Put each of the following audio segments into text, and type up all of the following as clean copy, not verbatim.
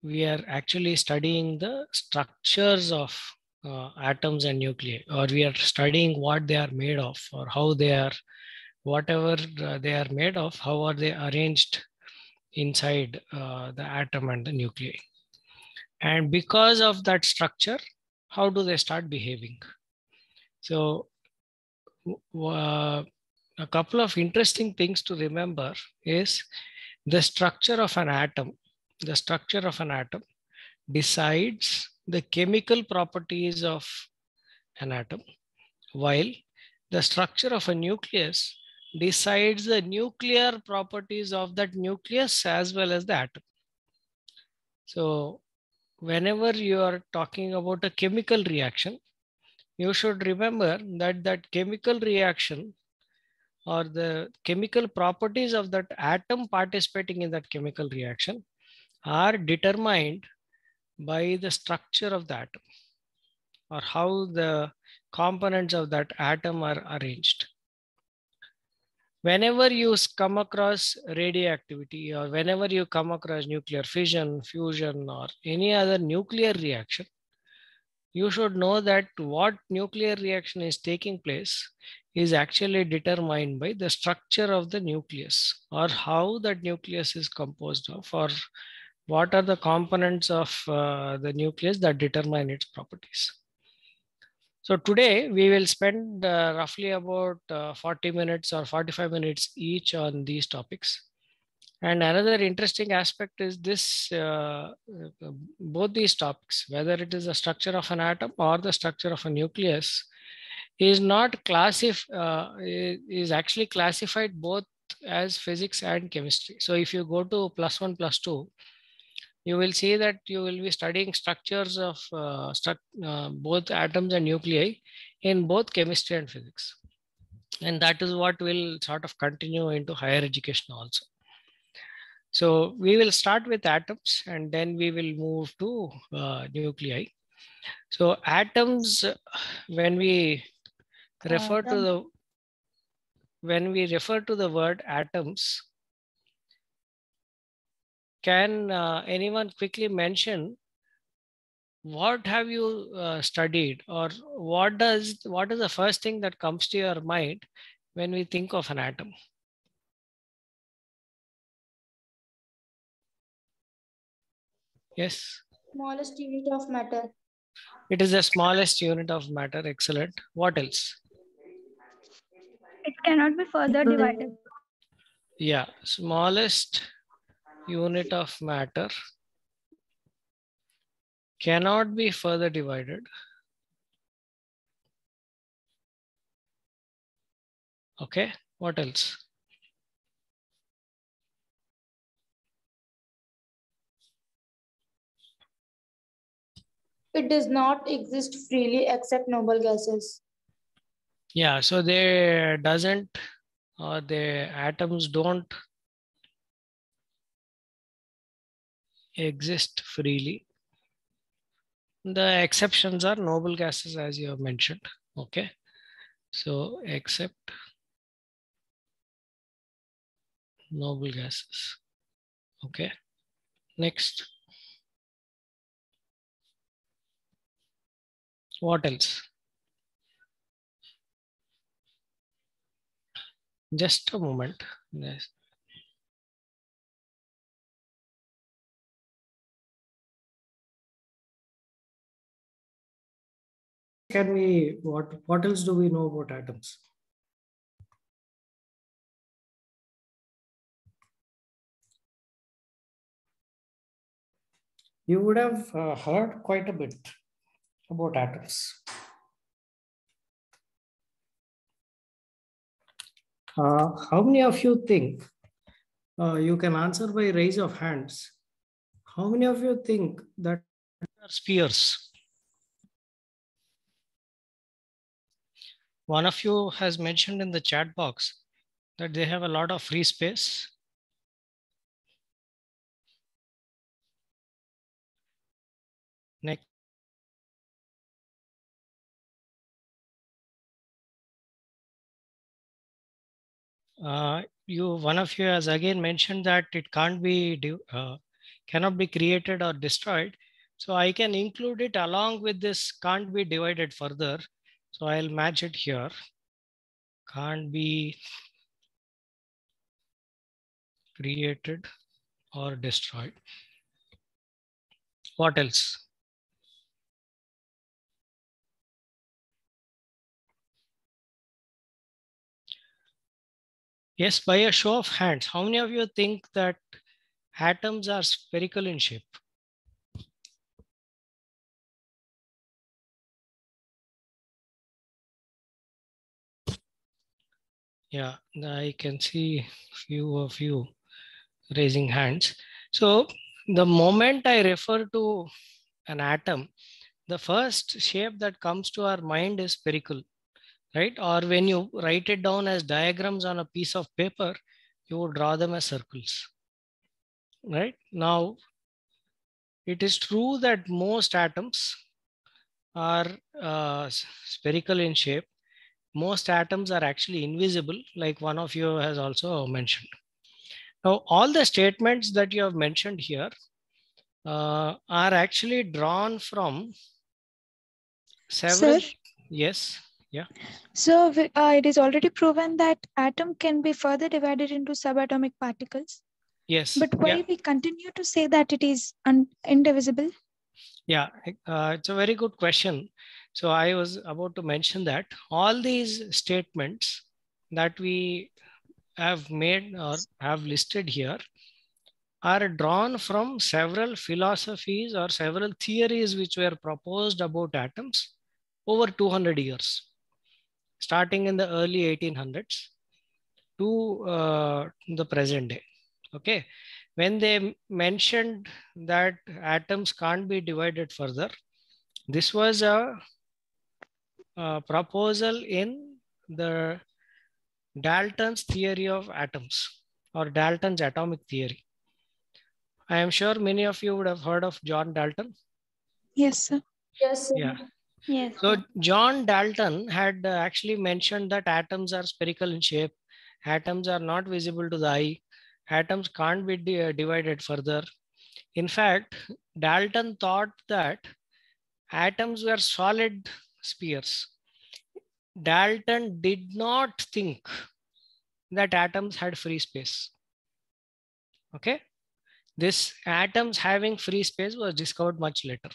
we are actually studying the structures of atoms and nuclei, or we are studying what they are made of, or how they are, whatever they are made of, how are they arranged inside the atom and the nuclei. And because of that structure, how do they start behaving? So a couple of interesting things to remember is the structure of an atom. The structure of an atom decides the chemical properties of an atom, while the structure of a nucleus decides the nuclear properties of that nucleus as well as the atom. So whenever you are talking about a chemical reaction, you should remember that that chemical reaction or the chemical properties of that atom participating in that chemical reaction are determined by the structure of the atom, or how the components of that atom are arranged. Whenever you come across radioactivity, or whenever you come across nuclear fission, fusion, or any other nuclear reaction, you should know that what nuclear reaction is taking place is actually determined by the structure of the nucleus, or how that nucleus is composed of, or what are the components of the nucleus that determine its properties. So today we will spend roughly about 40 minutes or 45 minutes each on these topics. And another interesting aspect is this, both these topics, whether it is the structure of an atom or the structure of a nucleus, is not is actually classified both as physics and chemistry. So if you go to +1, +2, you will see that you will be studying structures of both atoms and nuclei in both chemistry and physics. And that is what will sort of continue into higher education also. So we will start with atoms and then we will move to nuclei. So atoms, when we refer to the word atoms, can anyone quickly mention what have you studied, or what is the first thing that comes to your mind when we think of an atom? Yes. Smallest unit of matter. It is the smallest unit of matter. Excellent. What else? It cannot be further divided. Yeah, smallest unit of matter cannot be further divided. Okay, what else? It does not exist freely except noble gases. Yeah, so they doesn't, or the atoms don't exist freely. The exceptions are noble gases, as you have mentioned. Okay, so except noble gases. Okay, next. What else? Just a moment. Yes. What else do we know about atoms? You would have heard quite a bit about atoms. How many of you think, you can answer by raise of hands, how many of you think that are spheres? One of you has mentioned in the chat box that they have a lot of free space. Next. One of you has again mentioned that it can't be cannot be created or destroyed. So I can include it along with this can't be divided further. So I'll match it here. Can't be created or destroyed. What else? Yes, by a show of hands, how many of you think that atoms are spherical in shape? Yeah, I can see few of you raising hands. So the moment I refer to an atom, the first shape that comes to our mind is spherical, right? Or when you write it down as diagrams on a piece of paper, you would draw them as circles, right? Now, it is true that most atoms are spherical in shape. Most atoms are actually invisible, like one of you has also mentioned. Now, all the statements that you have mentioned here are actually drawn from several. Sir, Yes. Yeah. so it is already proven that atom can be further divided into subatomic particles. Yes. But why Yeah. we continue to say that it is indivisible? Yeah. It's a very good question. So I was about to mention that all these statements that we have made or have listed here are drawn from several philosophies or several theories which were proposed about atoms over 200 years, starting in the early 1800s to the present day. Okay. When they mentioned that atoms can't be divided further, this was a proposal in the Dalton's theory of atoms or Dalton's atomic theory. I am sure many of you would have heard of John Dalton. Yes, sir. Yes, sir. Yeah. Yes. So John Dalton had actually mentioned that atoms are spherical in shape. Atoms are not visible to the eye. Atoms can't be divided further. In fact, Dalton thought that atoms were solid spheres. Dalton did not think that atoms had free space. Okay. This atoms having free space was discovered much later.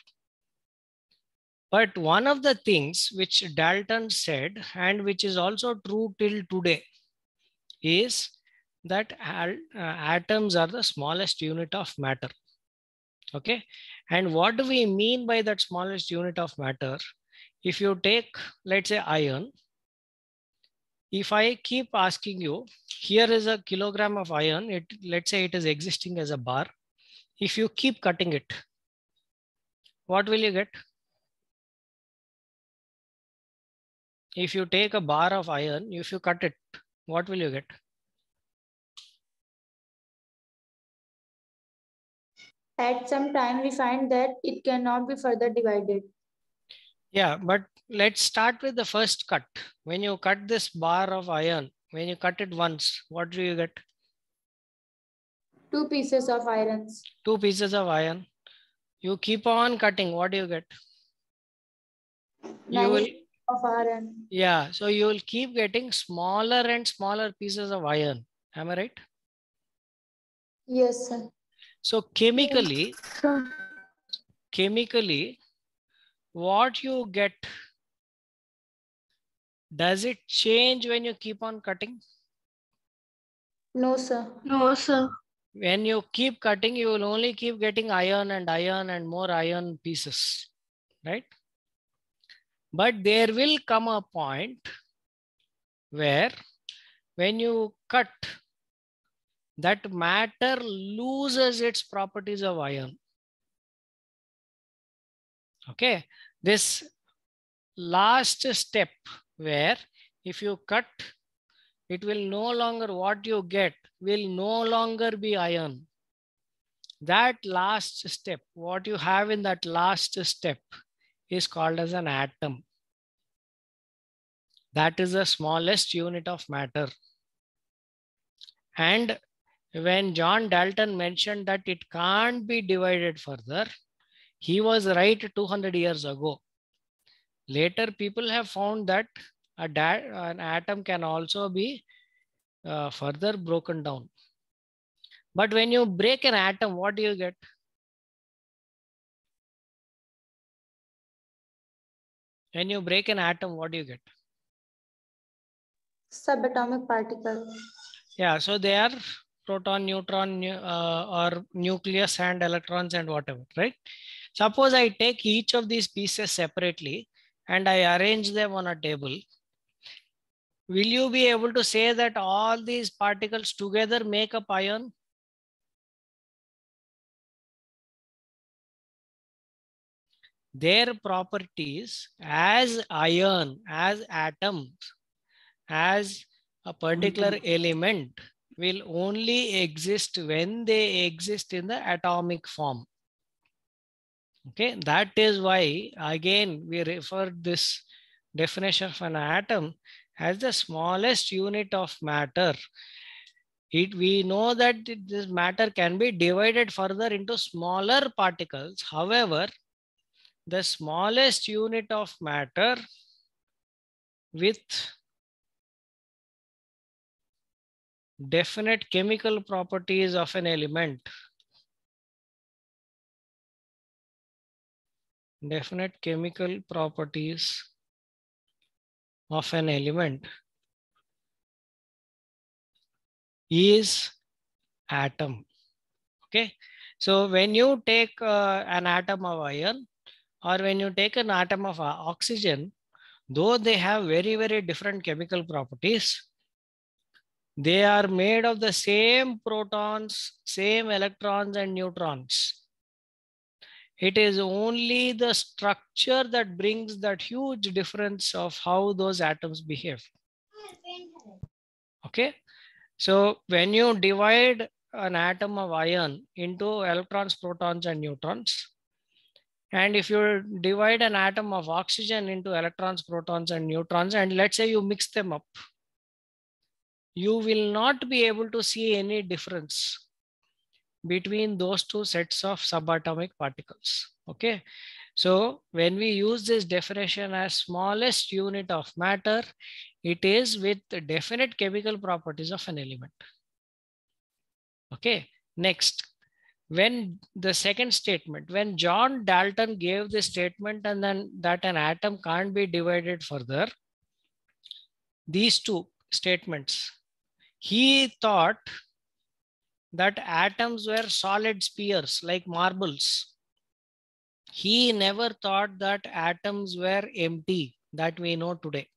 But one of the things which Dalton said, and which is also true till today, is that atoms are the smallest unit of matter. Okay. And what do we mean by that smallest unit of matter? If you take, let's say, iron, if I keep asking you, here is a kilogram of iron, let's say it is existing as a bar. If you keep cutting it, what will you get? If you take a bar of iron, if you cut it, what will you get? At some time, we find that it cannot be further divided. Yeah, but let's start with the first cut. When you cut this bar of iron, when you cut it once, what do you get? 2 pieces of irons. 2 pieces of iron. You keep on cutting, what do you get? You will, Many of iron. yeah, so you will keep getting smaller and smaller pieces of iron. Am I right? Yes, sir. So chemically, what you get, does it change when you keep on cutting? No, sir. No, sir. When you keep cutting, you will only keep getting iron and more iron pieces, right? But there will come a point where when you cut, that matter loses its properties of iron. Okay. This last step where if you cut, it will no longer, what you get will no longer be iron. That last step, what you have in that last step is called as an atom. That is the smallest unit of matter. And when John Dalton mentioned that it can't be divided further, he was right 200 years ago. Later, people have found that an atom can also be further broken down. But when you break an atom, what do you get? When you break an atom, what do you get? Subatomic particle. Yeah, so they are proton, neutron, or nucleus and electrons and whatever, right? Suppose I take each of these pieces separately and I arrange them on a table. Will you be able to say that all these particles together make up ion? Their properties as ion, as atoms, as a particular element will only exist when they exist in the atomic form. Okay, that is why again we refer this definition of an atom as the smallest unit of matter. We know that this matter can be divided further into smaller particles. However, the smallest unit of matter with definite chemical properties of an element. Definite chemical properties of an element is atom. Okay, so when you take an atom of iron or when you take an atom of oxygen, though they have very, very different chemical properties, they are made of the same protons, same electrons and neutrons. It is only the structure that brings that huge difference of how those atoms behave. Okay, so when you divide an atom of iron into electrons, protons and neutrons, and if you divide an atom of oxygen into electrons, protons and neutrons, and let's say you mix them up, you will not be able to see any difference between those two sets of subatomic particles. Okay, so when we use this definition as smallest unit of matter, it is with definite chemical properties of an element. Okay, next, when the second statement, when John Dalton gave this statement and then that an atom can't be divided further, these two statements, he thought that atoms were solid spheres like marbles. He never thought that atoms were empty that we know today.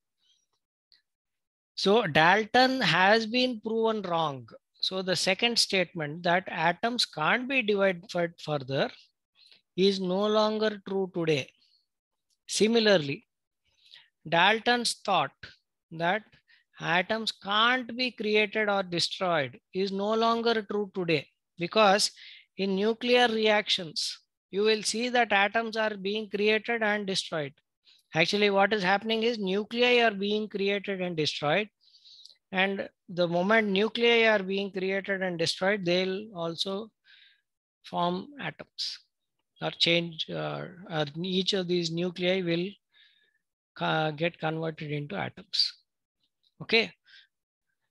So Dalton has been proven wrong. So the second statement that atoms can't be divided further is no longer true today. Similarly, Dalton's thought that atoms can't be created or destroyed is no longer true today, because in nuclear reactions, you will see that atoms are being created and destroyed. Actually, what is happening is nuclei are being created and destroyed. And the moment nuclei are being created and destroyed, they'll also form atoms or change, or each of these nuclei will get converted into atoms. Okay.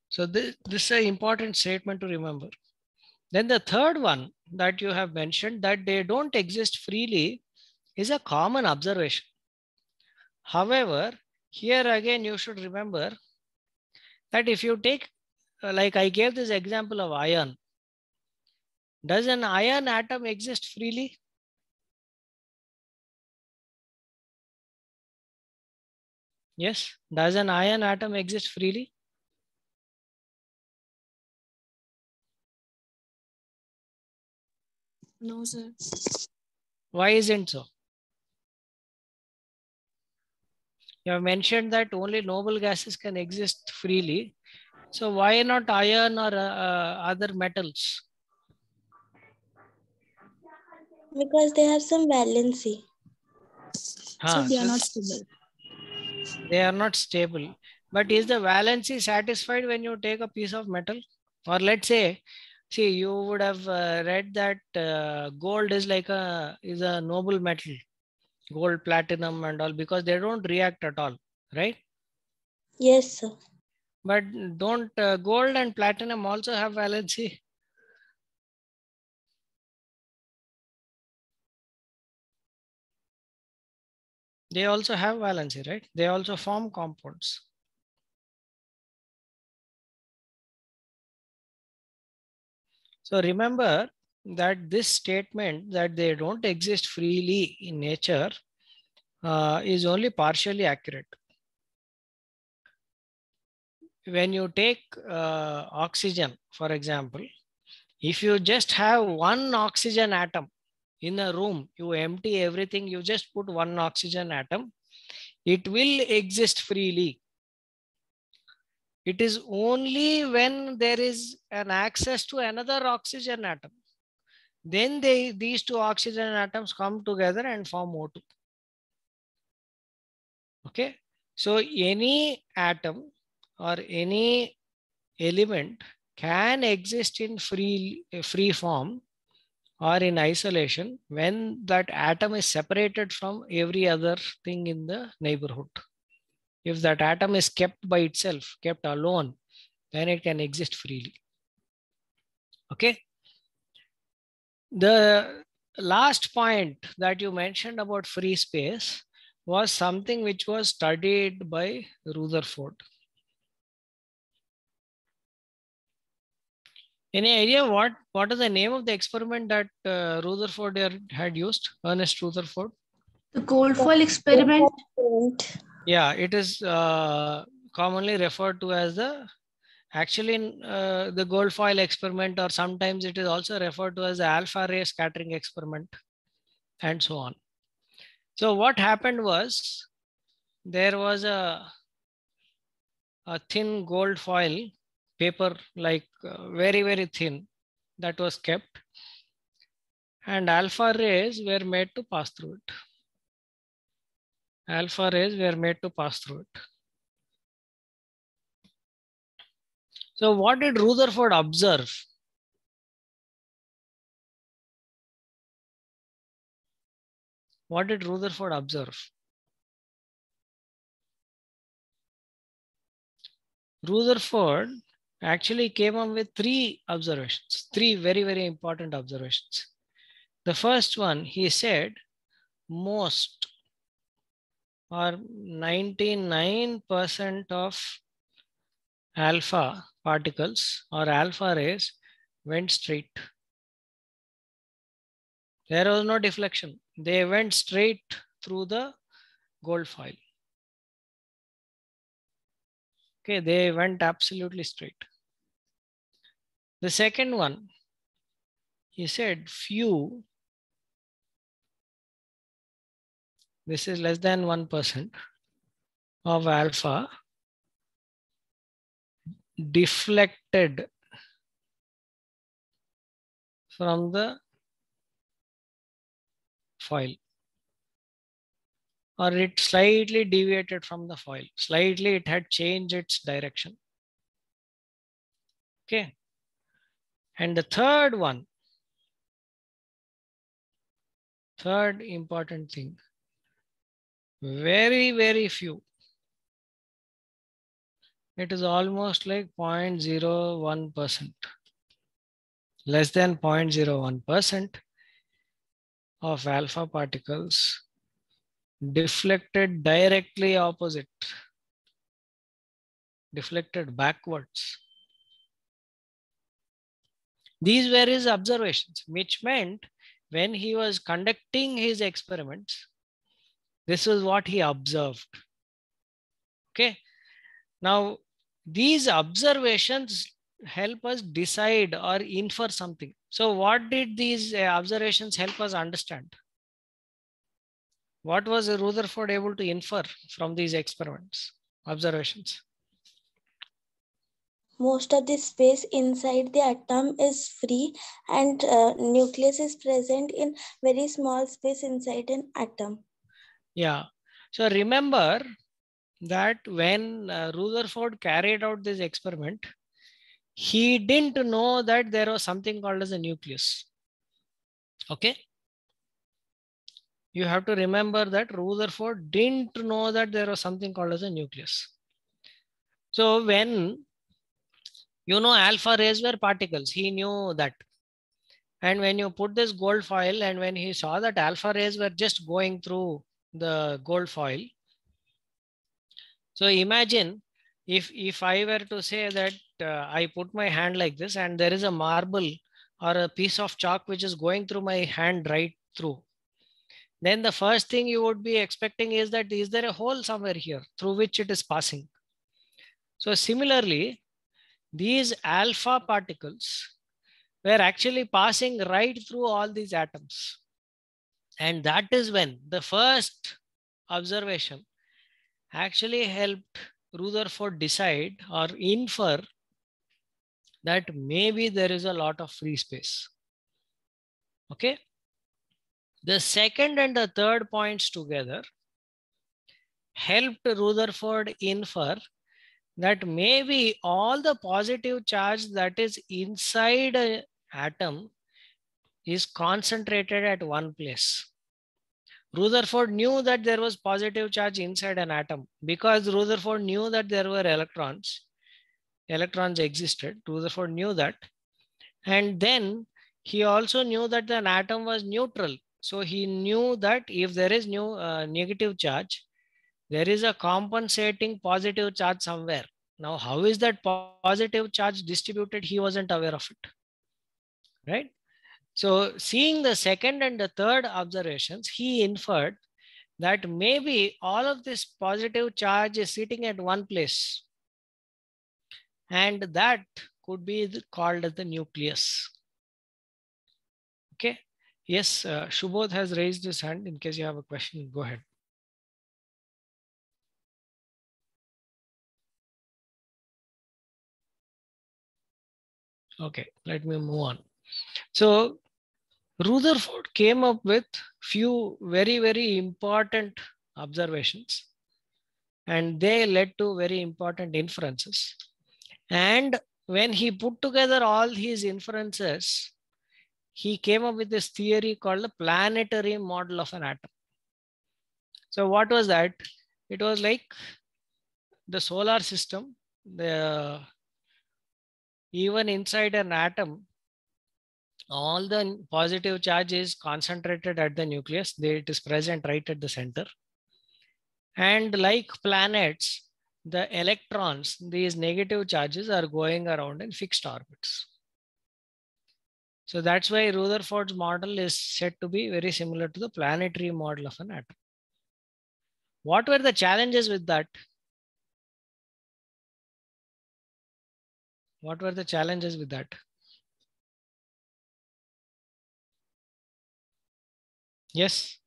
So this is an important statement to remember. Then the third one that you have mentioned, that they don't exist freely, is a common observation. However, here again, you should remember that if you take, like I gave this example of iron, does an iron atom exist freely? Yes. Does an iron atom exist freely? No, sir. Why isn't so? You have mentioned that only noble gases can exist freely. So why not iron or other metals? Because they have some valency. Huh, So they are so not stable. they are not stable. But is the valency satisfied when you take a piece of metal? Or let's say See, you would have read that gold is like a noble metal, gold, platinum, and all, because they don't react at all, right? Yes, sir. But don't gold and platinum also have valency? They also have valency, right? They also form compounds. So remember that this statement that they don't exist freely in nature is only partially accurate. When you take oxygen, for example, if you just have one oxygen atom in a room, you empty everything, you just put one oxygen atom, it will exist freely. It is only when there is an access to another oxygen atom, then these two oxygen atoms come together and form O2. Okay, so any atom or any element can exist in free form or in isolation when that atom is separated from every other thing in the neighborhood. If that atom is kept by itself, kept alone, then it can exist freely. Okay. The last point that you mentioned about free space was something which was studied by Rutherford. Any idea what is the name of the experiment that Rutherford had used? Ernest Rutherford. The gold foil experiment. Yeah, it is commonly referred to as the the gold foil experiment, or sometimes it is also referred to as the alpha ray scattering experiment, and so on. So what happened was, there was a thin gold foil paper, like very, very thin, that was kept, and alpha rays were made to pass through it. Alpha rays were made to pass through it. So what did Rutherford observe? What did Rutherford observe? Rutherford actually came up with three observations, three very, very important observations. The first one, he said, most or 99% of alpha particles or alpha rays went straight. There was no deflection. They went straight through the gold foil. Okay, they went absolutely straight. The second one, he said few, this is less than 1% of alpha, deflected from the foil, or it slightly deviated from the foil. Slightly it had changed its direction. Okay. And the third one, third important thing, very, very few. It is almost like 0.01%. Less than 0.01% of alpha particles deflected directly opposite, deflected backwards. These were his observations, which meant when he was conducting his experiments, this is what he observed. Okay. Now, these observations help us decide or infer something. So what did these observations help us understand? What was Rutherford able to infer from these experiments, observations? Most of the space inside the atom is free, and nucleus is present in very small space inside an atom. Yeah. So remember that when Rutherford carried out this experiment, he didn't know that there was something called as a nucleus. Okay. You have to remember that Rutherford didn't know that there was something called as a nucleus. So when alpha rays were particles, he knew that. And when you put this gold foil, and when he saw that alpha rays were just going through the gold foil. So imagine if I were to say that I put my hand like this and there is a marble or a piece of chalk which is going through my hand right through. Then the first thing you would be expecting is that is there a hole somewhere here through which it is passing? So similarly, these alpha particles were actually passing right through all these atoms. And that is when the first observation actually helped Rutherford decide or infer that maybe there is a lot of free space. Okay. The second and the third points together helped Rutherford infer that maybe all the positive charge that is inside an atom is concentrated at one place. Rutherford knew that there was positive charge inside an atom because Rutherford knew that there were electrons. Electrons existed. Rutherford knew that. And then he also knew that an atom was neutral. So he knew that if there is negative charge, there is a compensating positive charge somewhere. Now, how is that positive charge distributed? He wasn't aware of it, right? So seeing the second and the third observations, he inferred that maybe all of this positive charge is sitting at one place. And that could be called as the nucleus. Okay. Yes, Shubodh has raised his hand. In case you have a question, go ahead. Okay, let me move on. So Rutherford came up with few very, very important observations, and they led to very important inferences. And when he put together all his inferences, he came up with this theory called the planetary model of an atom. So what was that? It was like the solar system, even inside an atom, all the positive charge is concentrated at the nucleus. It is present right at the center. And like planets, the electrons, these negative charges are going around in fixed orbits. So that's why Rutherford's model is said to be very similar to the planetary model of an atom. What were the challenges with that? What were the challenges with that? Yes.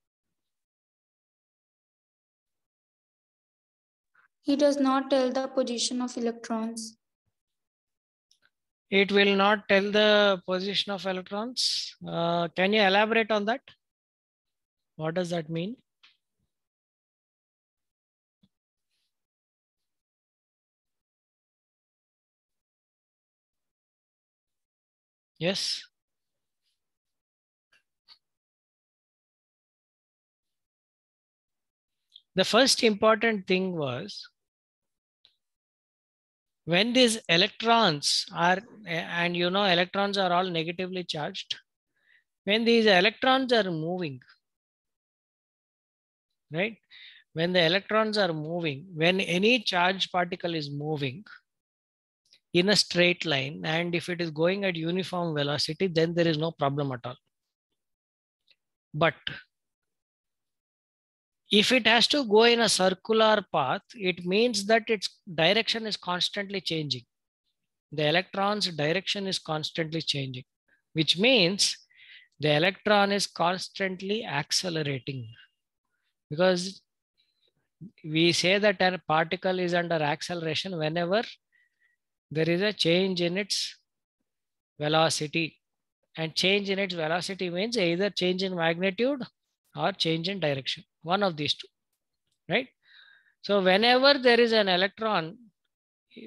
He does not tell the position of electrons. It will not tell the position of electrons. Can you elaborate on that? What does that mean? Yes. The first important thing was when these electrons are, and electrons are all negatively charged. When these electrons are moving, right? When the electrons are moving, when any charged particle is moving in a straight line, and if it is going at uniform velocity, then there is no problem at all. But if it has to go in a circular path, it means that its direction is constantly changing. The electron's direction is constantly changing, which means the electron is constantly accelerating. Because we say that a particle is under acceleration whenever there is a change in its velocity. And change in its velocity means either change in magnitude or change in direction. One of these two, right? So whenever there is an electron,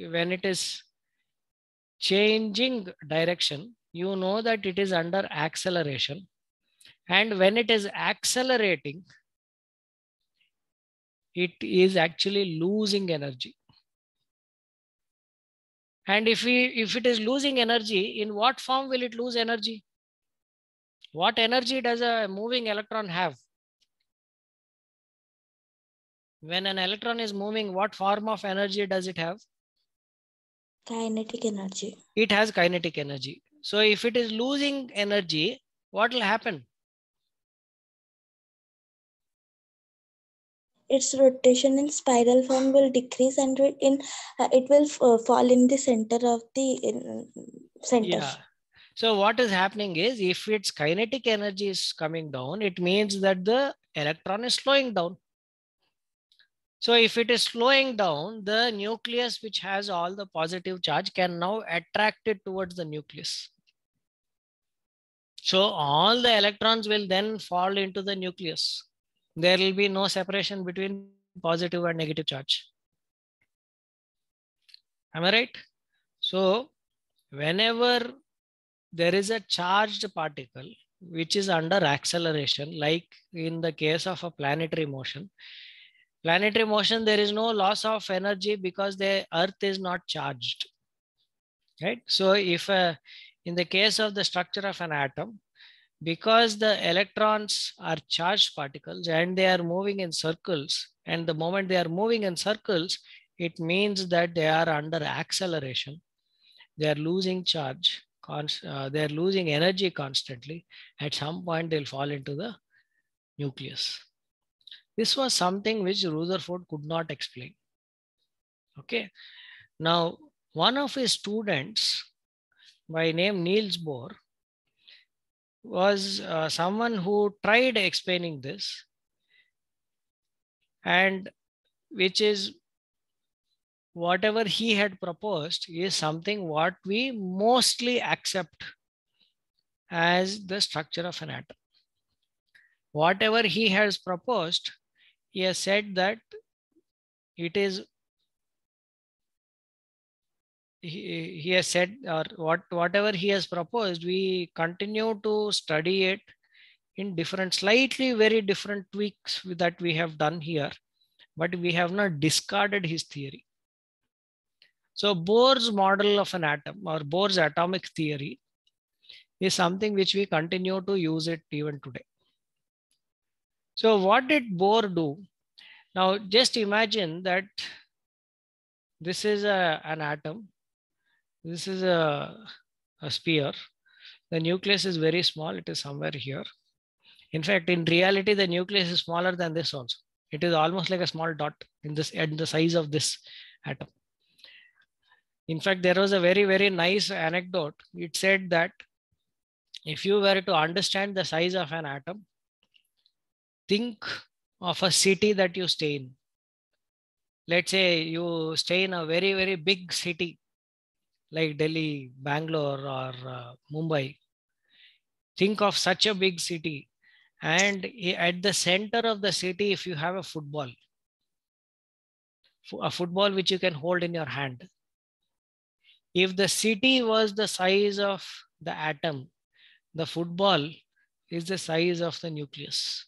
when it is changing direction, you know that it is under acceleration. And when it is accelerating, it is actually losing energy. And if it is losing energy, in what form will it lose energy? What energy does a moving electron have? When an electron is moving, what form of energy does it have? Kinetic energy. It has kinetic energy. So if it is losing energy, what will happen? Its rotation in spiral form will decrease, and it will fall in the center of the center. Yeah. So what is happening is, if its kinetic energy is coming down, it means that the electron is slowing down. So if it is slowing down, the nucleus, which has all the positive charge, can now attract it towards the nucleus. So all the electrons will then fall into the nucleus. There will be no separation between positive and negative charge. Am I right? So whenever there is a charged particle which is under acceleration, like in the case of a planetary motion, there is no loss of energy because the earth is not charged, right? So if in the case of the structure of an atom, because the electrons are charged particles and they are moving in circles, and the moment they are moving in circles, it means that they are under acceleration. They are losing charge, they are losing energy constantly. At some point, they'll fall into the nucleus. This was something which Rutherford could not explain. Okay. Now, one of his students by name Niels Bohr was someone who tried explaining this, and which is whatever he had proposed is something what we mostly accept as the structure of an atom. Whatever he has proposed, he has said that it is, he has said, or whatever he has proposed, we continue to study it in different, slightly very different tweaks that we have done here, but we have not discarded his theory. So Bohr's model of an atom, or Bohr's atomic theory, is something which we continue to use it even today. So what did Bohr do? Now just imagine that this is an atom. This is a sphere. The nucleus is very small. It is somewhere here. In fact, in reality, the nucleus is smaller than this also. It is almost like a small dot in the size of this atom. In fact, there was a very, very nice anecdote. It said that if you were to understand the size of an atom, think of a city that you stay in. Let's say you stay in a very, very big city like Delhi, Bangalore, or Mumbai. Think of such a big city. And at the center of the city, if you have a football which you can hold in your hand. If the city was the size of the atom, the football is the size of the nucleus.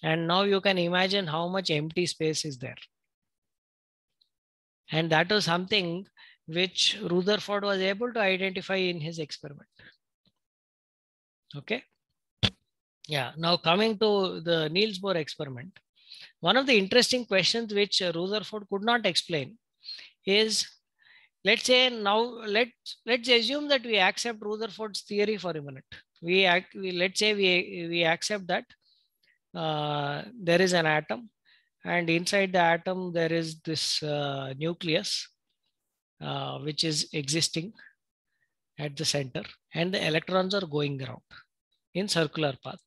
And now you can imagine how much empty space is there. And that was something which Rutherford was able to identify in his experiment. Okay. Yeah. Now coming to the Niels Bohr experiment, one of the interesting questions which Rutherford could not explain is, let's say now let's assume that we accept Rutherford's theory for a minute. Let's say we accept that there is an atom, and inside the atom there is this nucleus which is existing at the center, and the electrons are going around in circular path.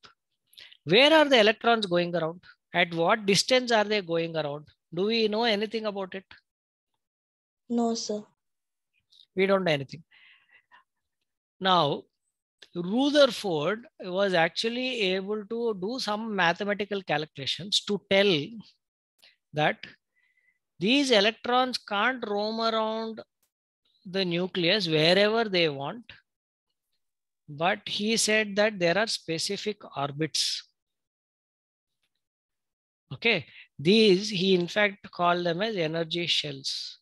Where are the electrons going around? At what distance are they going around? Do we know anything about it? No, sir. We don't know anything. Now, Rutherford was actually able to do some mathematical calculations to tell that these electrons can't roam around the nucleus wherever they want. But he said that there are specific orbits. Okay, these he in fact called them as energy shells.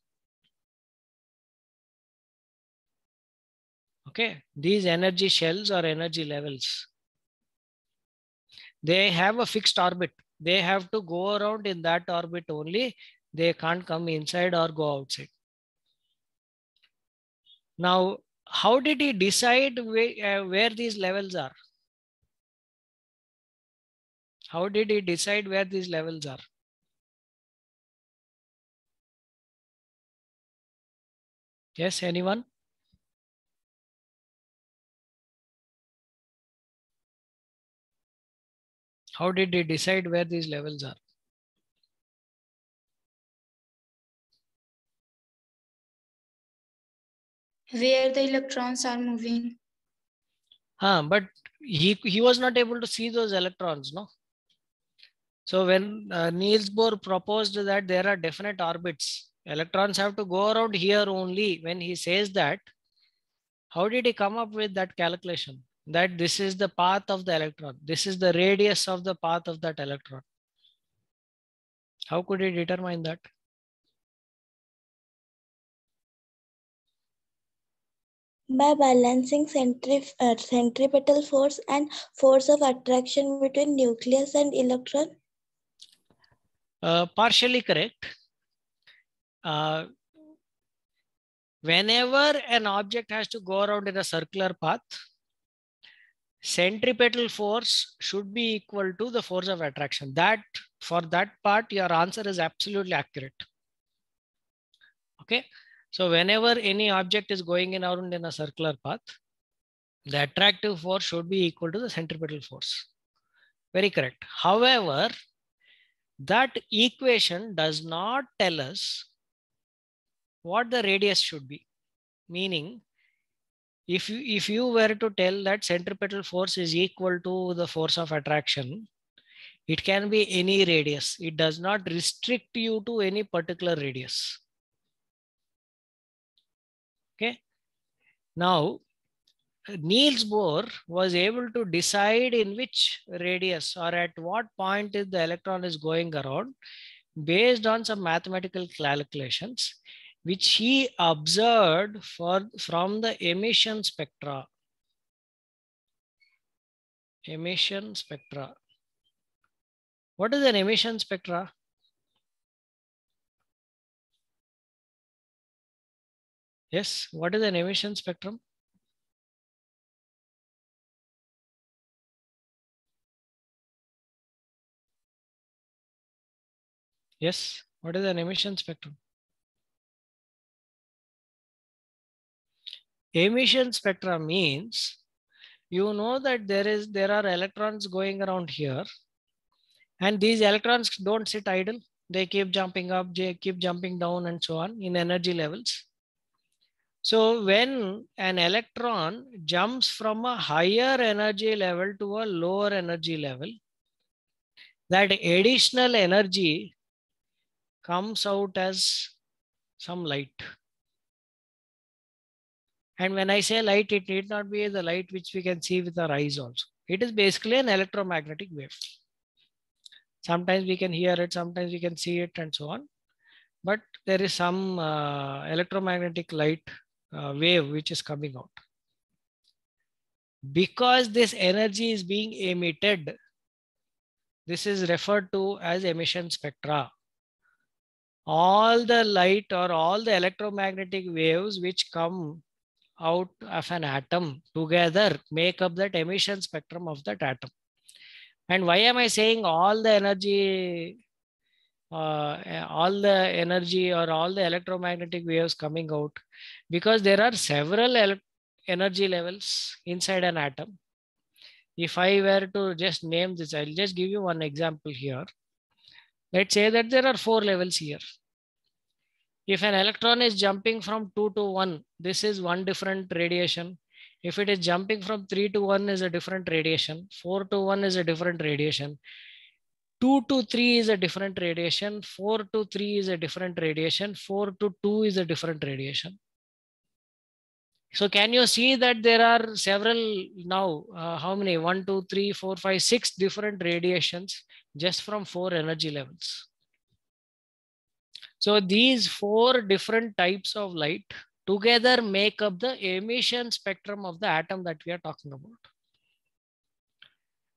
Okay, these energy shells or energy levels, they have a fixed orbit. They have to go around in that orbit only. They can't come inside or go outside. Now, how did he decide where these levels are? How did he decide where these levels are? Yes, anyone? How did he decide where these levels are? Where the electrons are moving. But he was not able to see those electrons, no? So when Niels Bohr proposed that there are definite orbits, electrons have to go around here only. When he says that, how did he come up with that calculation? That this is the path of the electron. This is the radius of the path of that electron. How could he determine that? By balancing centripetal force and force of attraction between nucleus and electron. Partially correct. Whenever an object has to go around in a circular path, centripetal force should be equal to the force of attraction. That for that part, your answer is absolutely accurate. Okay. So whenever any object is going in around in a circular path, the attractive force should be equal to the centripetal force. Very correct. However, that equation does not tell us what the radius should be. Meaning, if you were to tell that centripetal force is equal to the force of attraction, it can be any radius. It does not restrict you to any particular radius. Okay. Now, Niels Bohr was able to decide in which radius or at what point the electron is going around based on some mathematical calculations, which he observed from the emission spectra. Emission spectra. What is an emission spectra? Yes, what is an emission spectrum? Yes, what is an emission spectrum? Emission spectra means you know that there are electrons going around here, and these electrons don't sit idle. They keep jumping up, they keep jumping down, and so on in energy levels. So when an electron jumps from a higher energy level to a lower energy level, that additional energy comes out as some light. And when I say light, it need not be the light which we can see with our eyes also. It is basically an electromagnetic wave. Sometimes we can hear it, sometimes we can see it, and so on. But there is some electromagnetic light wave which is coming out. Because this energy is being emitted, this is referred to as emission spectra. All the light or all the electromagnetic waves which come out of an atom together make up that emission spectrum of that atom. And why am I saying all the energy or all the electromagnetic waves coming out? Because there are several energy levels inside an atom. If I were to just name this, I'll just give you one example here. Let's say that there are 4 levels here. If an electron is jumping from 2 to 1, this is one different radiation. If it is jumping from 3 to 1 is a different radiation. 4 to 1 is a different radiation. 2 to 3 is a different radiation. 4 to 3 is a different radiation. 4 to 2 is a different radiation. So can you see that there are several now, how many? 1, 2, 3, 4, 5, 6 different radiations just from 4 energy levels. So these 4 different types of light together make up the emission spectrum of the atom that we are talking about.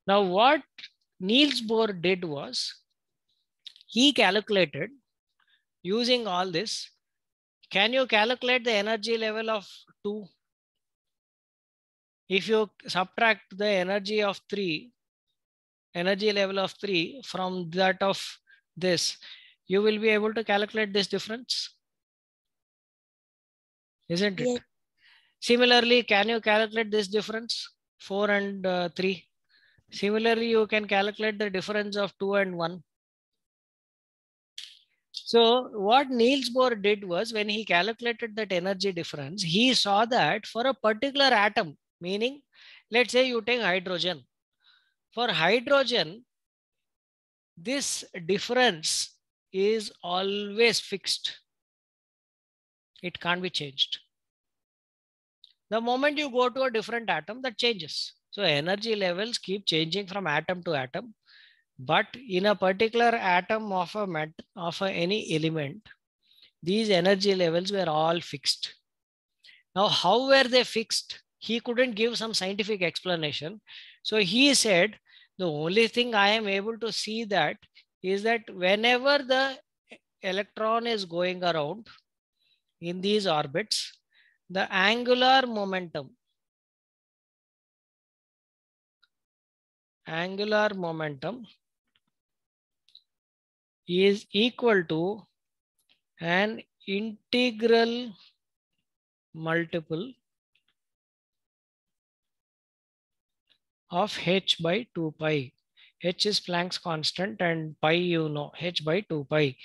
Now what Niels Bohr did was, he calculated using all this. Can you calculate the energy level of 2? If you subtract the energy of 3, energy level of 3 from that of this, you will be able to calculate this difference, isn't it? Yes. Similarly, can you calculate this difference, 4 and 3? Similarly, you can calculate the difference of 2 and 1. So what Niels Bohr did was, when he calculated that energy difference, he saw that for a particular atom, meaning, let's say you take hydrogen. For hydrogen, this difference is always fixed. It can't be changed. The moment you go to a different atom, that changes. So energy levels keep changing from atom to atom. But in a particular atom of any element, these energy levels were all fixed. Now, how were they fixed? He couldn't give some scientific explanation. So he said, the only thing I am able to see that is that whenever the electron is going around in these orbits, the angular momentum is equal to an integral multiple of h by 2 pi. H is Planck's constant and pi, you know, h by 2 pi.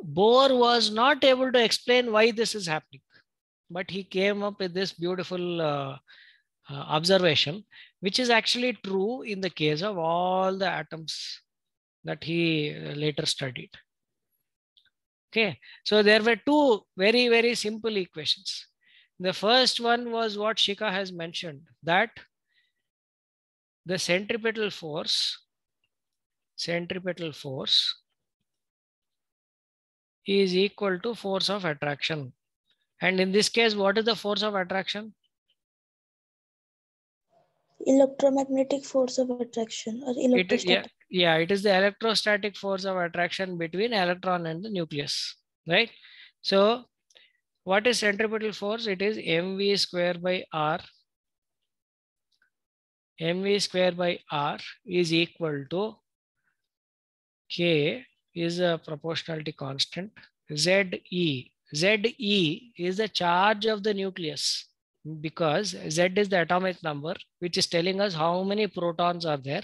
Bohr was not able to explain why this is happening, but he came up with this beautiful observation, which is actually true in the case of all the atoms that he later studied. Okay, so there were 2 very, very simple equations. The first one was what Shikha has mentioned, that the centripetal force is equal to force of attraction. And in this case, what is the force of attraction? Electromagnetic force of attraction or electrostatic. It is the electrostatic force of attraction between electron and the nucleus, right? So what is centripetal force? It is mv square by r. mv square by r is equal to k is a proportionality constant, Ze. Ze is the charge of the nucleus, because Z is the atomic number, which is telling us how many protons are there.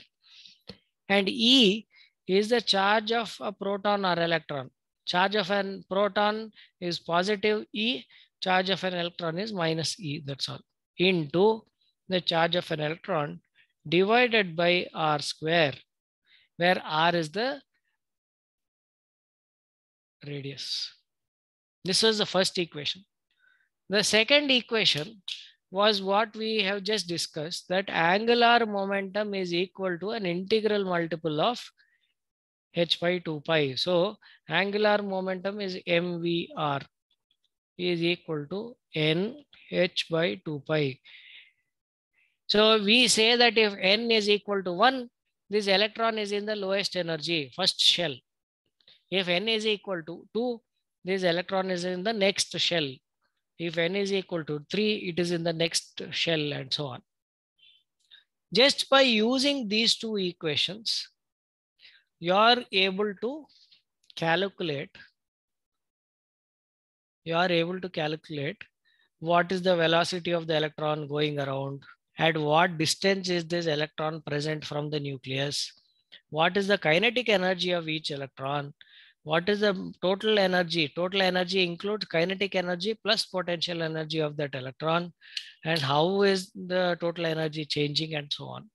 And E is the charge of a proton or electron. Charge of an proton is positive E, charge of an electron is minus E, that's all. Into the charge of an electron divided by R square, where R is the radius. This was the first equation. The second equation was what we have just discussed, that angular momentum is equal to an integral multiple of h by 2 pi. So angular momentum is mvr is equal to n h by 2 pi. So we say that if n is equal to 1, this electron is in the lowest energy, first shell. If n is equal to 2, this electron is in the next shell. If n is equal to 3, it is in the next shell, and so on. Just by using these 2 equations, you are able to calculate what is the velocity of the electron going around, at what distance is this electron present from the nucleus, what is the kinetic energy of each electron, what is the total energy. Total energy includes kinetic energy plus potential energy of that electron, and how is the total energy changing, and so on.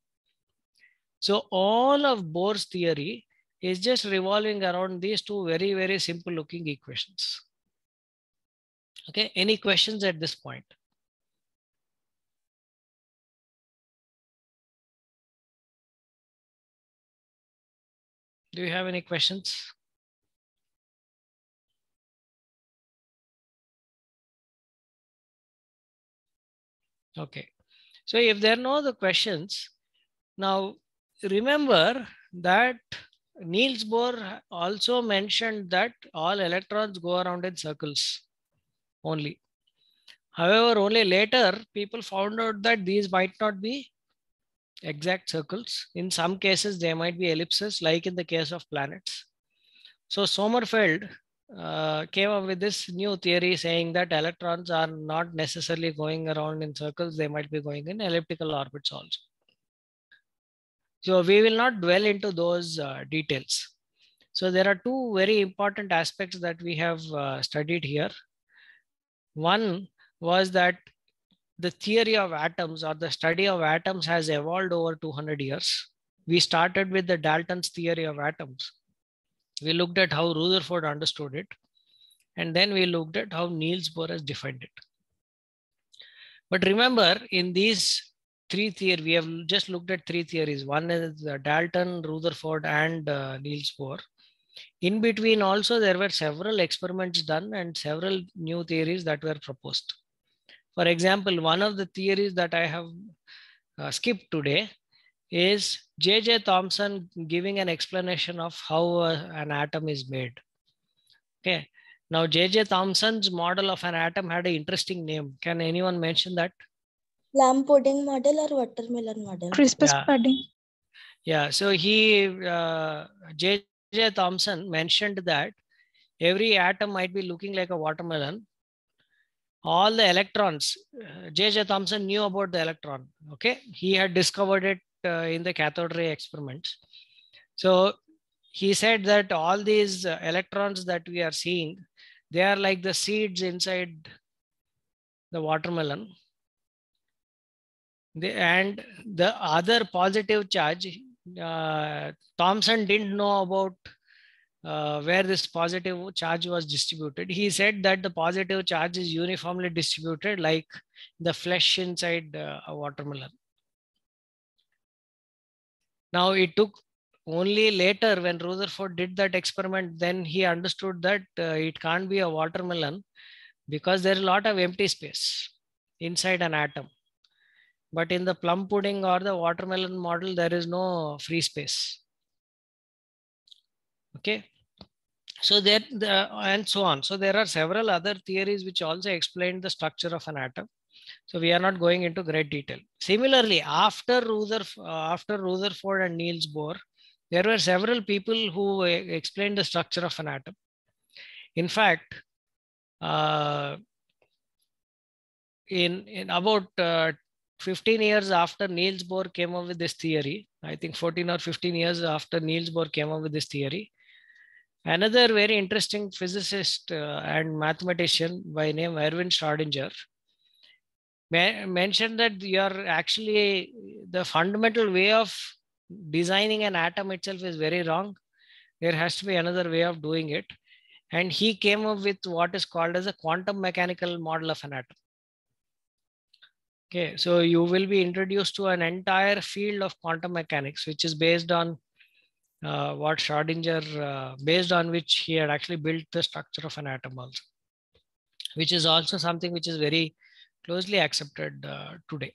So all of Bohr's theory is just revolving around these 2 very, very simple looking equations. Okay, any questions at this point? Do you have any questions? Okay. So if there are no other questions, now remember that Niels Bohr also mentioned that all electrons go around in circles only. However, only later people found out that these might not be exact circles. In some cases, they might be ellipses, like in the case of planets. So Sommerfeld came up with this new theory saying that electrons are not necessarily going around in circles. They might be going in elliptical orbits also. So we will not dwell into those details. So there are two very important aspects that we have studied here. One was that the theory of atoms or the study of atoms has evolved over 200 years. We started with the Dalton's theory of atoms. We looked at how Rutherford understood it. And then we looked at how Niels Bohr has defined it. But remember, in these three theories, we have just looked at three theories. One is Dalton, Rutherford, and Niels Bohr. In between also, there were several experiments done and several new theories that were proposed. For example, one of the theories that I have skipped today is J.J. Thomson giving an explanation of how an atom is made. Okay. Now, J.J. Thomson's model of an atom had an interesting name. Can anyone mention that? Plum pudding model or watermelon model? Christmas Yeah. pudding. Yeah. So J.J. Thomson mentioned that every atom might be looking like a watermelon. All the electrons, J.J. Thomson knew about the electron. Okay. He had discovered it in the cathode ray experiments. So he said that all these electrons that we are seeing, they are like the seeds inside the watermelon. And the other positive charge, Thomson didn't know about where this positive charge was distributed. He said that the positive charge is uniformly distributed like the flesh inside a watermelon. Now it took only later when Rutherford did that experiment, then he understood that it can't be a watermelon because there's a lot of empty space inside an atom. But in the plum pudding or the watermelon model, there is no free space. Okay. So there, and so on. So there are several other theories which also explain the structure of an atom. So we are not going into great detail. Similarly, after Rutherford and Niels Bohr, there were several people who explained the structure of an atom. In fact, in about 15 years after Niels Bohr came up with this theory, I think 14 or 15 years after Niels Bohr came up with this theory, another very interesting physicist and mathematician by name Erwin Schrödinger mentioned that the fundamental way of designing an atom itself is very wrong. There has to be another way of doing it. And he came up with what is called as a quantum mechanical model of an atom. Okay, so you will be introduced to an entire field of quantum mechanics, which is based on what Schrödinger, based on which he had actually built the structure of an atom also, which is also something which is very closely accepted today.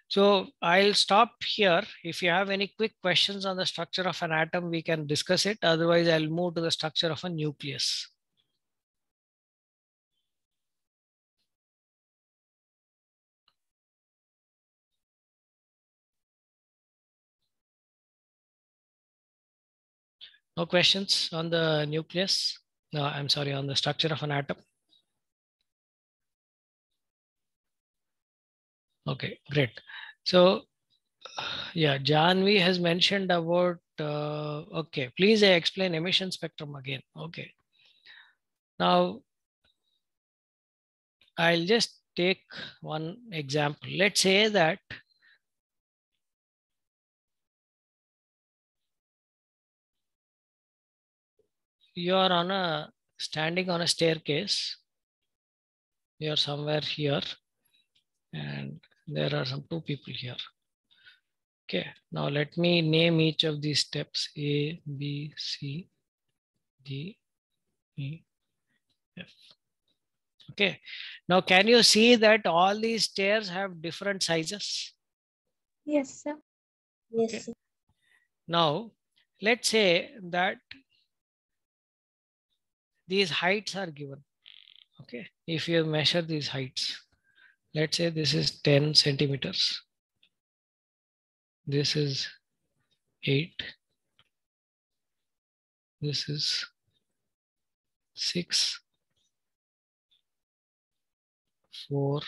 So I'll stop here. If you have any quick questions on the structure of an atom, we can discuss it. Otherwise, I'll move to the structure of a nucleus. No questions on the nucleus? No, I'm sorry, on the structure of an atom. Okay, great. So yeah, Janvi has mentioned about, okay, please explain emission spectrum again. Okay. Now, I'll just take one example. Let's say that you are standing on a staircase. You're somewhere here and there are some two people here. Okay, now let me name each of these steps: A, B, C, D, E, F. Okay, now can you see that all these stairs have different sizes? Yes, sir. Yes, Okay. sir. Now, let's say that these heights are given. Okay, if you measure these heights, let's say this is 10 centimeters. This is 8. This is 6, 4,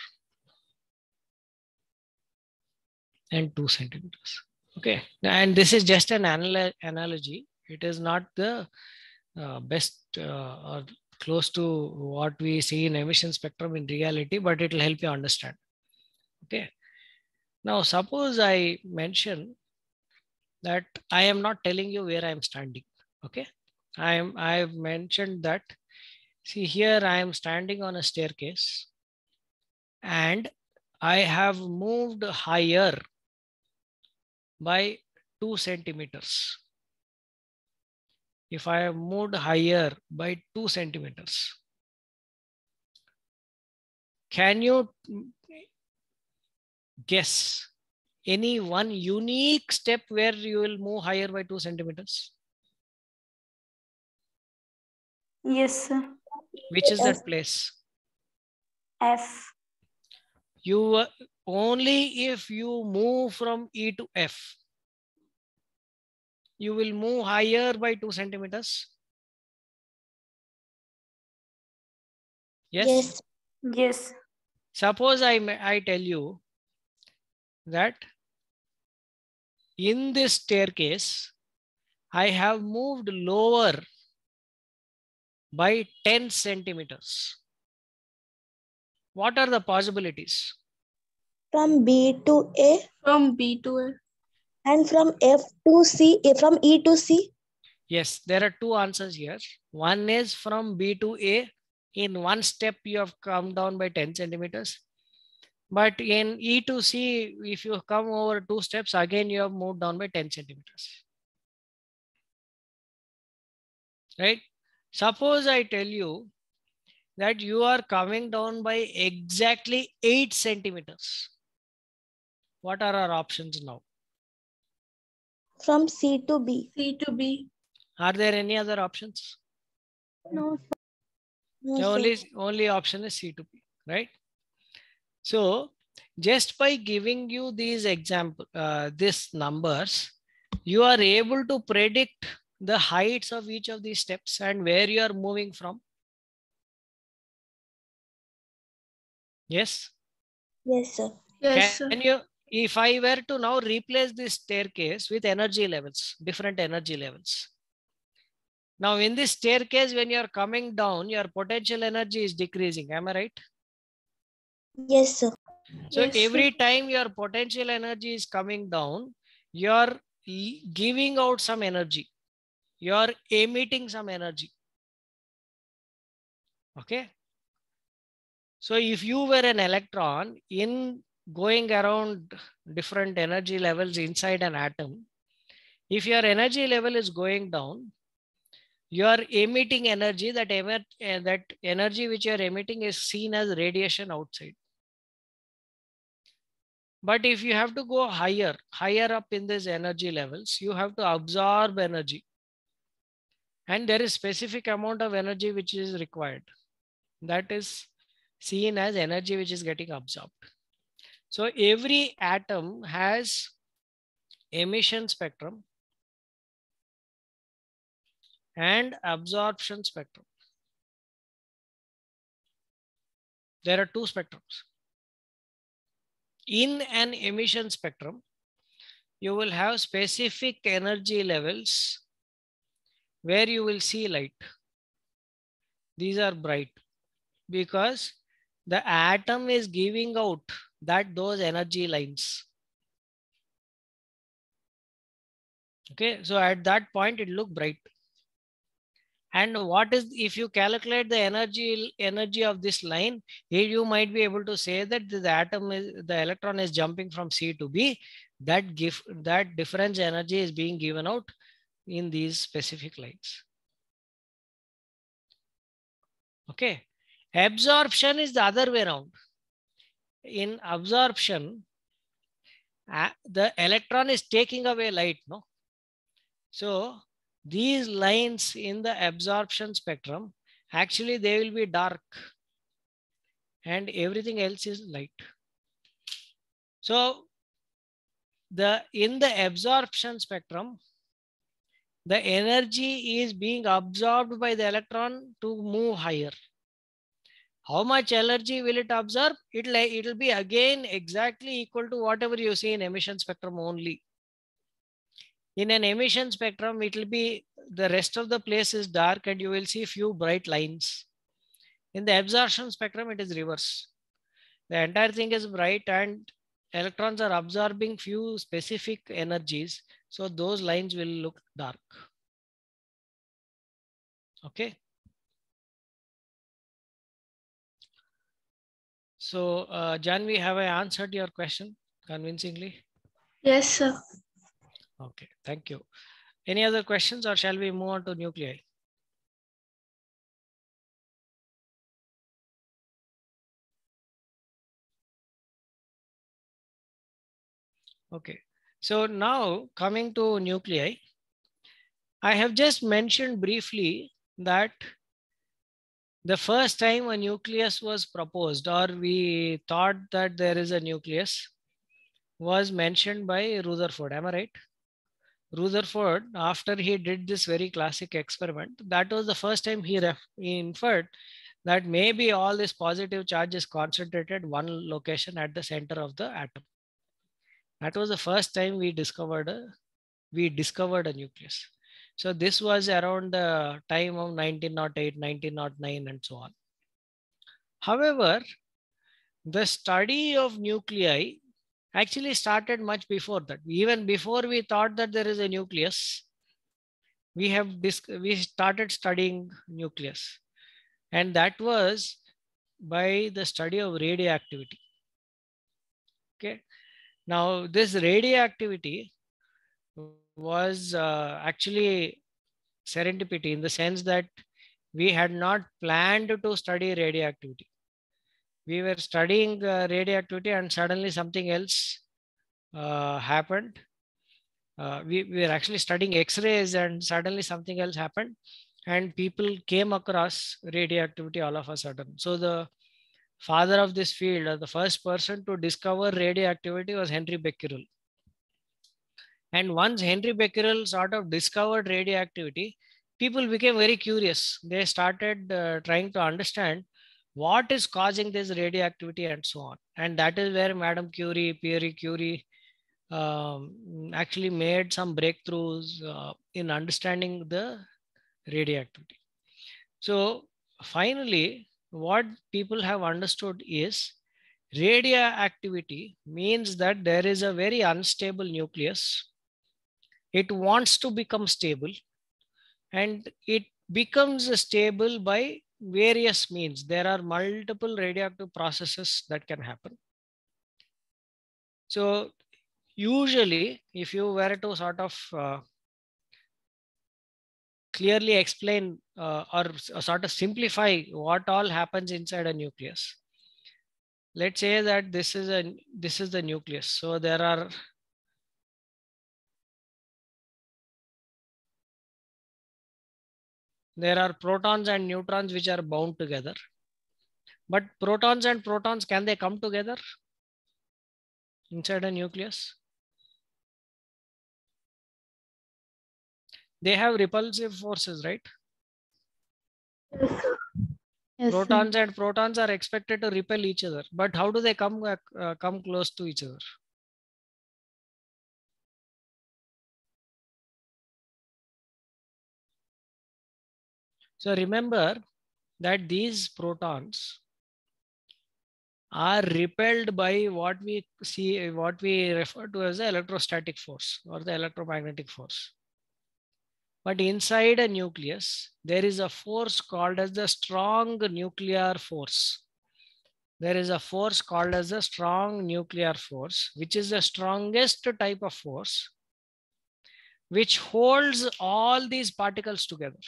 and 2 centimeters. Okay, and this is just an analogy. It is not the best or close to what we see in emission spectrum in reality, but it will help you understand. Okay, now suppose I mention that I am not telling you where I am standing. Okay, I've mentioned that, see here I am standing on a staircase and I have moved higher by 2 centimeters. If I have moved higher by 2 centimeters, can you guess any one unique step where you will move higher by 2 centimeters? Yes, sir. Which is Yes. that place? F. You only if you move from E to F, you will move higher by 2 centimeters. Yes. Yes. Yes. Suppose I tell you that in this staircase, I have moved lower by 10 centimeters. What are the possibilities? From B to A From B to A. and from F to C, from E to C. Yes, there are two answers here. One is from B to A. In one step, you have come down by 10 centimeters. But in E to C, if you come over 2 steps, again you have moved down by 10 centimeters. Right? Suppose I tell you that you are coming down by exactly 8 centimeters. What are our options now? From C to B. C to B. Are there any other options? No, sir. No, The sir. only option is C to B, right? So just by giving you these these numbers, you are able to predict the heights of each of these steps and where you are moving from. Yes. Yes, sir. Yes, sir. Can you, if I were to now replace this staircase with energy levels, different energy levels. Now in this staircase, when you are coming down, your potential energy is decreasing. Am I right? Yes, sir. So Yes, sir. every time your potential energy is coming down, you're giving out some energy. You're emitting some energy. Okay. So if you were an electron in going around different energy levels inside an atom, if your energy level is going down, you are emitting energy. That energy which you are emitting is seen as radiation outside. But if you have to go higher up in these energy levels, you have to absorb energy. And there is specific amount of energy which is required. That is seen as energy which is getting absorbed. So every atom has emission spectrum and absorption spectrum. There are two spectrums. In an emission spectrum, you will have specific energy levels where you will see light. These are bright because the atom is giving out those energy lines. Okay, so at that point it look bright. And what is, if you calculate the energy of this line, you might be able to say that the electron is jumping from C to B. that difference energy is being given out in these specific lines. Okay. Absorption is the other way around. In absorption, the electron is taking away light, no? So these lines in the absorption spectrum, actually they will be dark and everything else is light. So in the absorption spectrum, the energy is being absorbed by the electron to move higher. How much energy will it absorb? It'll be again exactly equal to whatever you see in emission spectrum only. In an emission spectrum, it will be the rest of the place is dark and you will see few bright lines. In the absorption spectrum, it is reverse. The entire thing is bright and electrons are absorbing few specific energies. So those lines will look dark. Okay. So Janvi, have I answered your question convincingly? Yes, sir. Okay, thank you. Any other questions or shall we move on to nuclei? Okay, so now coming to nuclei, I have just mentioned briefly that the first time a nucleus was proposed or we thought that there is a nucleus was mentioned by Rutherford. Am I right? Rutherford, after he did this very classic experiment, that was the first time he inferred that maybe all this positive charge is concentrated one location at the center of the atom. That was the first time we discovered a nucleus. So this was around the time of 1908, 1909 and so on. However, the study of nuclei actually started much before that. Even before we thought that there is a nucleus, we started studying nucleus. And that was by the study of radioactivity. Okay. Now this radioactivity was actually serendipity in the sense that we had not planned to study radioactivity. We were studying radioactivity and suddenly something else happened. We were actually studying X-rays and suddenly something else happened and people came across radioactivity all of a sudden. So the father of this field, or the first person to discover radioactivity, was Henry Becquerel. And once Henry Becquerel sort of discovered radioactivity, people became very curious. They started trying to understand what is causing this radioactivity and so on. And that is where Madame Curie, Pierre Curie, actually made some breakthroughs in understanding the radioactivity. So finally, what people have understood is radioactivity means that there is a very unstable nucleus. It wants to become stable and it becomes stable by various means. There are multiple radioactive processes that can happen. So usually, if you were to sort of clearly explain or sort of simplify what all happens inside a nucleus, let's say that this is the nucleus. So there are protons and neutrons which are bound together. But protons and protons, can they come together inside a nucleus? They have repulsive forces, right? Yes, Protons and protons are expected to repel each other. But how do they come close to each other? So remember that these protons are repelled by what we refer to as the electrostatic force or the electromagnetic force. But inside a nucleus, there is a force called as the strong nuclear force. there is a force called as a strong nuclear force, which is the strongest type of force, which holds all these particles together,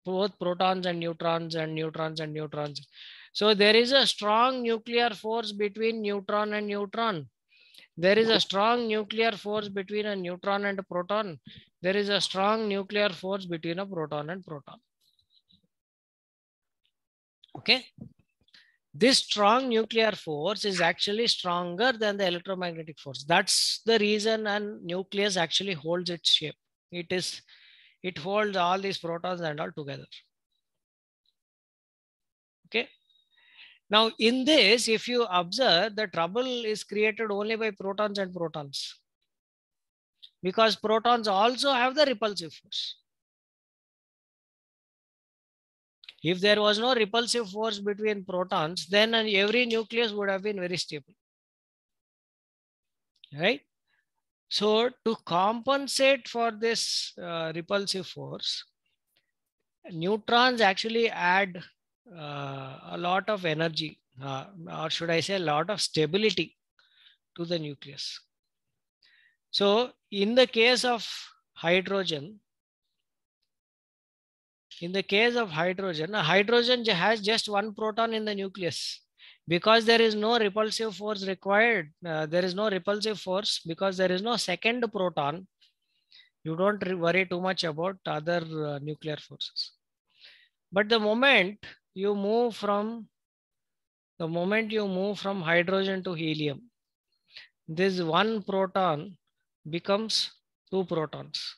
both protons and neutrons and neutrons and neutrons. So there is a strong nuclear force between neutron and neutron. There is a strong nuclear force between a neutron and a proton. There is a strong nuclear force between a proton and proton. Okay. This strong nuclear force is actually stronger than the electromagnetic force. That's the reason a nucleus actually holds its shape. It holds all these protons and all together. Okay. Now in this, if you observe, the trouble is created only by protons and protons, because protons also have the repulsive force. If there was no repulsive force between protons, then every nucleus would have been very stable. Right? So to compensate for this repulsive force, neutrons actually add a lot of energy, or should I say a lot of stability to the nucleus. So in the case of hydrogen, hydrogen has just one proton in the nucleus. Because there is no repulsive force required, there is no repulsive force because there is no second proton. You don't worry too much about other nuclear forces. But the moment you move from hydrogen to helium, this one proton becomes two protons.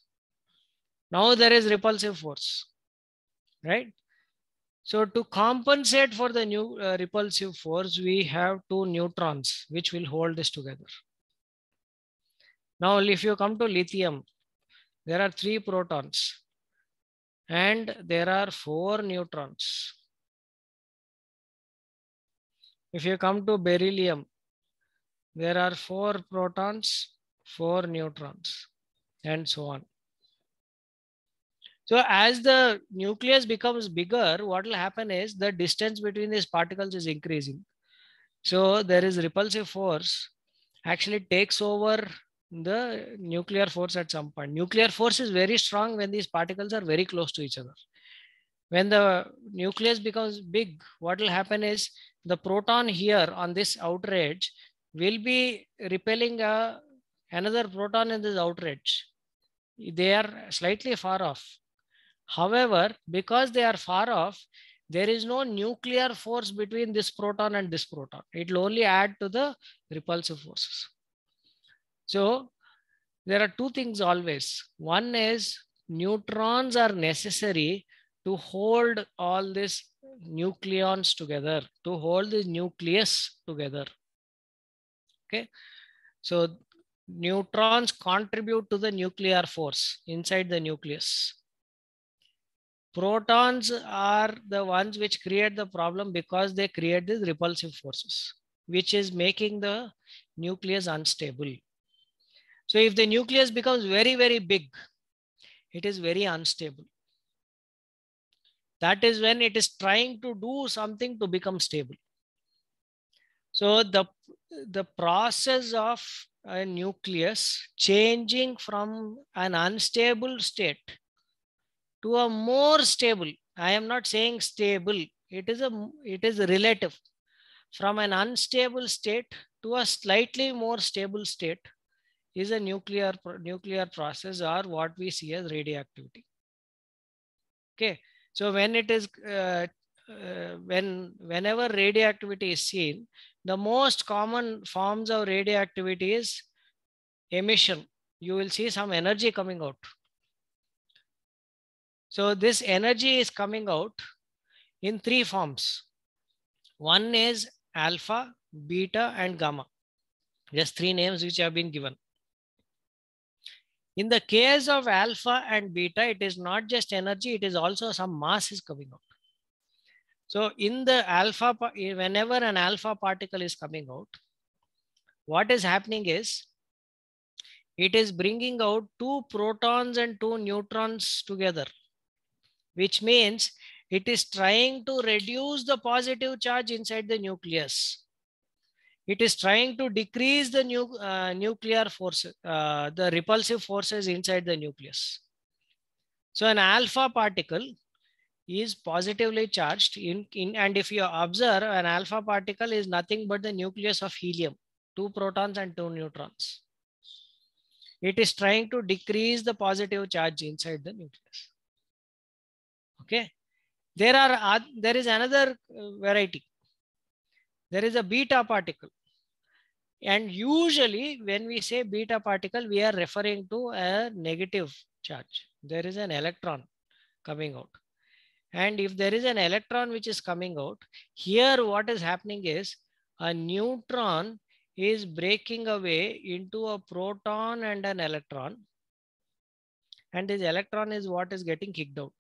Now there is repulsive force, right? So to compensate for the new repulsive force, we have two neutrons which will hold this together. Now, if you come to lithium, there are 3 protons and there are 4 neutrons. If you come to beryllium, there are 4 protons, 4 neutrons, and so on. So as the nucleus becomes bigger, what will happen is the distance between these particles is increasing. So there is repulsive force actually takes over the nuclear force at some point. Nuclear force is very strong when these particles are very close to each other. When the nucleus becomes big, what will happen is the proton here on this outer edge will be repelling another proton in this outer edge. They are slightly far off. However, because they are far off, there is no nuclear force between this proton and this proton. It will only add to the repulsive forces. So there are 2 things always. One is neutrons are necessary to hold all these nucleons together, to hold the nucleus together. Okay. So neutrons contribute to the nuclear force inside the nucleus. Protons are the ones which create the problem because they create these repulsive forces, which is making the nucleus unstable. So if the nucleus becomes very, very big, it is very unstable. That is when it is trying to do something to become stable. So the process of a nucleus changing from an unstable state to a more stable. I am not saying stable. It is relative. From an unstable state to a slightly more stable state is a nuclear process, or what we see as radioactivity. Okay. So when it is whenever radioactivity is seen, the most common forms of radioactivity is emission. You will see some energy coming out. So this energy is coming out in 3 forms. One is alpha, beta, and gamma. Just 3 names which have been given. In the case of alpha and beta, it is not just energy, it is also some mass is coming out. So in the alpha, whenever an alpha particle is coming out, what is happening is it is bringing out 2 protons and 2 neutrons together, which means it is trying to reduce the positive charge inside the nucleus. It is trying to decrease the nuclear forces, the repulsive forces inside the nucleus. So an alpha particle is positively charged and if you observe, an alpha particle is nothing but the nucleus of helium, 2 protons and 2 neutrons. It is trying to decrease the positive charge inside the nucleus. Okay. There is another variety. There is a beta particle. And usually when we say beta particle, we are referring to a negative charge. There is an electron coming out. And if there is an electron which is coming out, here what is happening is a neutron is breaking away into a proton and an electron. And this electron is what is getting kicked out.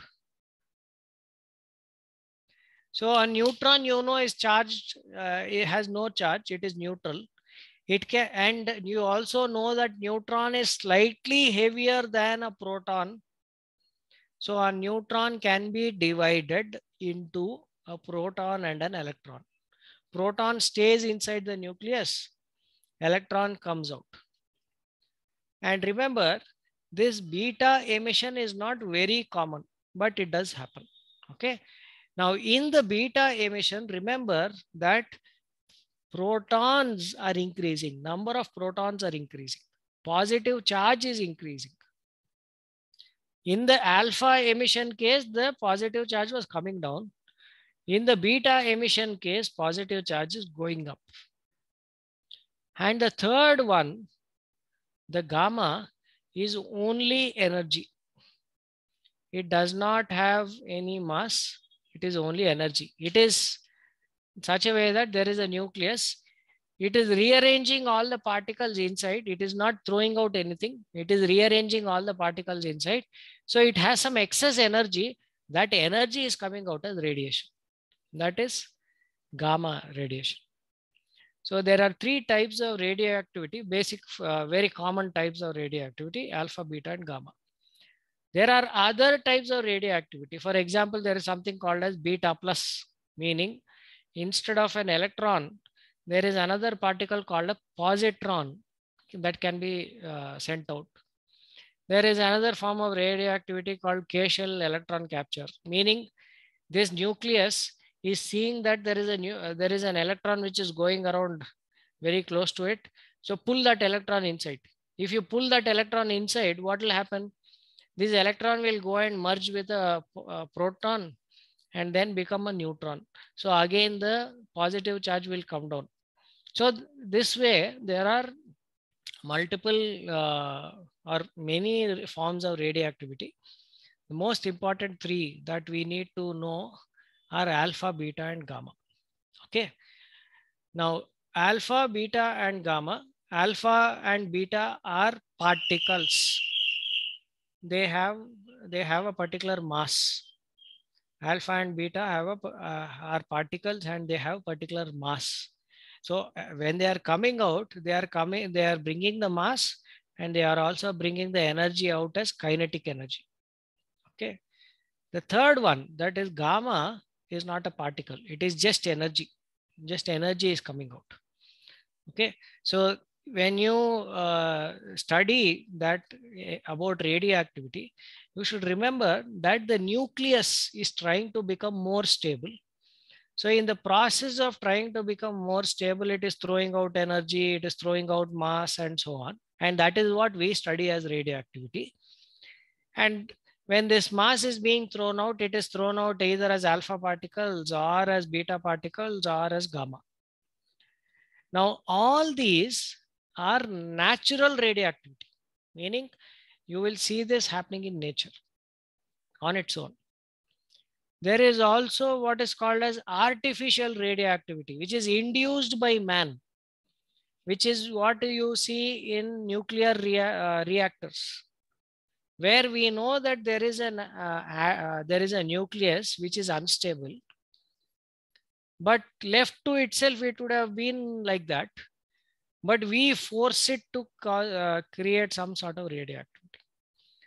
So a neutron, you know, is charged, it has no charge, it is neutral. It can, and you also know that neutron is slightly heavier than a proton. So a neutron can be divided into a proton and an electron. Proton stays inside the nucleus, electron comes out. And remember, this beta emission is not very common, but it does happen. Okay. Now in the beta emission, remember that protons are increasing, number of protons are increasing, positive charge is increasing. In the alpha emission case, the positive charge was coming down. In the beta emission case, positive charge is going up. And the third one, the gamma, is only energy. It does not have any mass. It is only energy. It is such a way that there is a nucleus. It is rearranging all the particles inside. It is not throwing out anything. It is rearranging all the particles inside. So it has some excess energy. That energy is coming out as radiation. That is gamma radiation. So there are 3 types of radioactivity, basic, very common types of radioactivity, alpha, beta, and gamma. There are other types of radioactivity. For example, there is something called as beta plus, meaning instead of an electron, there is another particle called a positron that can be sent out. There is another form of radioactivity called K-shell electron capture, meaning this nucleus is seeing that there is an electron which is going around very close to it. So pull that electron inside. If you pull that electron inside, what will happen? This electron will go and merge with a proton and then become a neutron. So again, the positive charge will come down. So this way, there are multiple or many forms of radioactivity. The most important 3 that we need to know are alpha, beta, and gamma. Okay. Now, alpha, beta, and gamma. Alpha and beta are particles. They have a particular mass. Alpha and beta are particles and they have particular mass. So when they are coming out, they are bringing the mass and they are also bringing the energy out as kinetic energy. Okay. The third one, that is gamma, is not a particle. It is just energy. Just energy is coming out. Okay. So when you study that about radioactivity, you should remember that the nucleus is trying to become more stable. So in the process of trying to become more stable, it is throwing out energy, it is throwing out mass and so on. And that is what we study as radioactivity. And when this mass is being thrown out, it is thrown out either as alpha particles or as beta particles or as gamma. Now, all these are natural radioactivity, meaning you will see this happening in nature on its own. There is also what is called as artificial radioactivity, which is induced by man, which is what you see in nuclear reactors, where we know that there is a nucleus which is unstable, but left to itself, it would have been like that. But we force it to create some sort of radioactivity.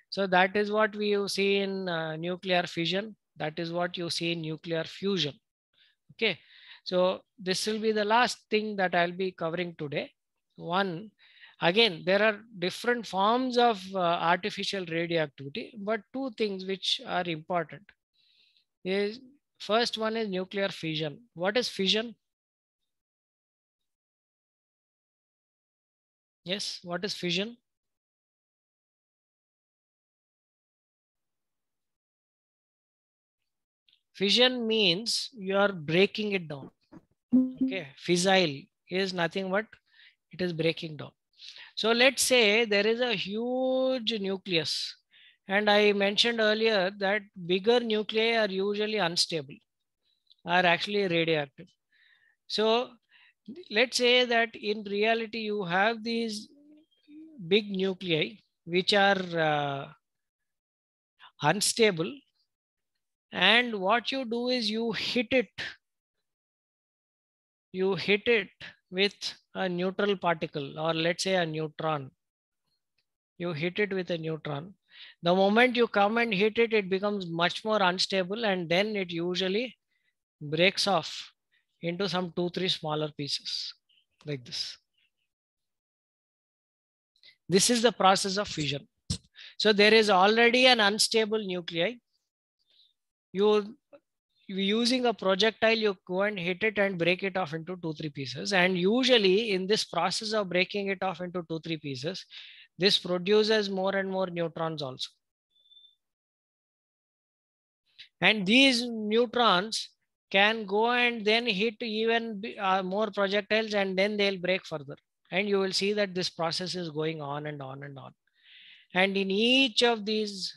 So that is what we see in nuclear fission. That is what you see in nuclear fusion. Okay. So this will be the last thing that I'll be covering today. One, again, there are different forms of artificial radioactivity, but two things which are important is, first one is nuclear fission. What is fission? Yes, what is fission? Fission means you are breaking it down. Okay, fissile is nothing but it is breaking down. So let's say there is a huge nucleus, and I mentioned earlier that bigger nuclei are usually unstable, are actually radioactive. So let's say that in reality you have these big nuclei which are unstable, and what you do is you hit it with a neutral particle, or let's say a neutron. You hit it with a neutron. The moment you come and hit it, it becomes much more unstable, and then it usually breaks off into some 2-3 smaller pieces like this. This is the process of fission. So there is already an unstable nuclei. You using a projectile, you go and hit it and break it off into 2-3 pieces. And usually in this process of breaking it off into 2-3 pieces, this produces more and more neutrons also. And these neutrons can go and then hit even more projectiles, and then they'll break further. And you will see that this process is going on and on and on. And in each of these